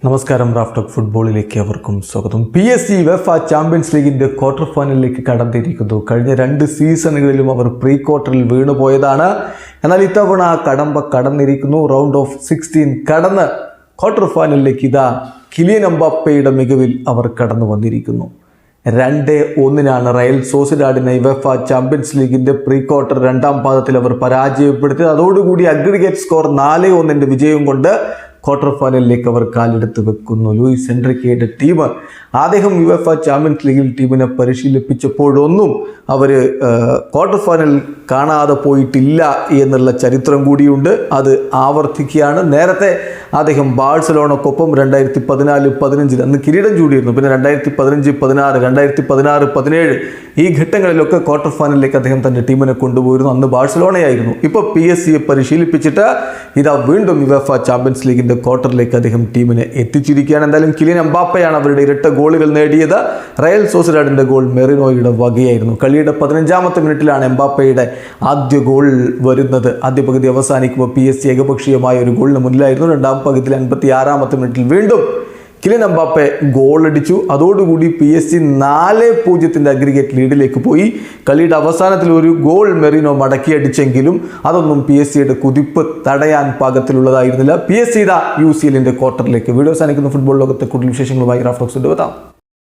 നമസ്കാരം. റാഫ്റ്റോക്ക് ഫുട്ബോളിലേക്ക് അവർക്കും സ്വാഗതം. PSG UEFA ചാമ്പ്യൻസ് ലീഗിൻ്റെ ക്വാർട്ടർ ഫൈനലിലേക്ക് കടന്നിരിക്കുന്നു. കഴിഞ്ഞ 2 സീസണുകളിലും അവർ പ്രീ ക്വാർട്ടറിൽ വീണുപോയതാണ്. എന്നാൽ ഇത്തവണ കടന്നിരിക്കുന്നു. റൗണ്ട് ഓഫ് 16 കടന്ന് ക്വാർട്ടർ ഫൈനലിലേക്ക് ഇതാ കിലിയൻ എംബാപ്പയുടെ മികവിൽ അവർ കടന്നു വന്നിരിക്കുന്നു. 2-1 റയൽ സോസിഡാഡിനെ UEFA ചാമ്പ്യൻസ് ലീഗിൻ്റെ പ്രീ ക്വാർട്ടർ 2ാം പാദത്തിൽ അവർ പരാജയപ്പെടുത്തി. അതോടുകൂടി അഗ്രിഗേറ്റ് സ്കോർ 4-1 വിജയം കൊണ്ട് ക്വാർട്ടർ ഫൈനലിലേക്ക് അവർ കാലെടുത്ത് വെക്കുന്നു. ലൂയിസ് എൻറിക്കയുടെ ടീം അദ്ദേഹം UEFA ചാമ്പ്യൻസ് ലീഗിൽ ടീമിനെ പരിശീലിപ്പിച്ചപ്പോഴൊന്നും അവർ ക്വാർട്ടർ ഫൈനൽ കാണാതെ പോയിട്ടില്ല എന്നുള്ള ചരിത്രം കൂടിയുണ്ട്. അത് ആവർത്തിക്കുകയാണ്. നേരത്തെ അദ്ദേഹം ബാഴ്സലോണക്കൊപ്പം 2014-15 അന്ന് കിരീടം ചൂടിയിരുന്നു. പിന്നെ 2015-16, 2016-17 ഈ ഘട്ടങ്ങളിലൊക്കെ ക്വാർട്ടർ ഫൈനലിലേക്ക് അദ്ദേഹം തൻ്റെ ടീമിനെ കൊണ്ടുപോയിരുന്നു. അന്ന് ബാഴ്സലോണയായിരുന്നു. ഇപ്പോൾ PSG പരിശീലിപ്പിച്ചിട്ട് ഇതാ വീണ്ടും UEFA ചാമ്പ്യൻസ് ലീഗിൻ്റെ ക്വാർട്ടറിലേക്ക് അദ്ദേഹം ടീമിനെ എത്തിച്ചിരിക്കുകയാണ്. എന്തായാലും കിലിയൻ എംബാപ്പയാണ് അവരുടെ ഇരട്ട ഗോളുകൾ നേടിയത്. റയൽ സോസിഡാഡിൻ്റെ ഗോൾ മെറിനോയുടെ വകയായിരുന്നു. കളിയുടെ 15ാമത്തെ മിനിറ്റിലാണ് എംബാപ്പയുടെ ആദ്യ ഗോൾ വരുന്നത്. ആദ്യ പകുതി അവസാനിക്കുമ്പോൾ PSG ഏകപക്ഷീയമായ ഒരു ഗോളിന് മുന്നിലായിരുന്നു. 2ാം പകുതിയിൽ 56ാമത്തെ മിനിറ്റിൽ വീണ്ടും കിലിയൻ എംബാപ്പെ ഗോളടിച്ചു. അതോടുകൂടി PSG 4-0 അഗ്രിഗേറ്റ് ലീഡിലേക്ക് പോയി. കളിയുടെ അവസാനത്തിൽ ഒരു ഗോൾ മെറിനോ മടക്കിയടിച്ചെങ്കിലും അതൊന്നും PSG കുതിപ്പ് തടയാൻ പാകത്തിലുള്ളതായിരുന്നില്ല. PSG UCL ക്വാർട്ടറിലേക്ക്. വീഡിയോ അവസാനിക്കുന്ന ഫുട്ബോൾ ലോകത്തെ കൂടുതൽ വിശേഷങ്ങളുമായി റാഫ്റ്റോക്സ് എത്താം.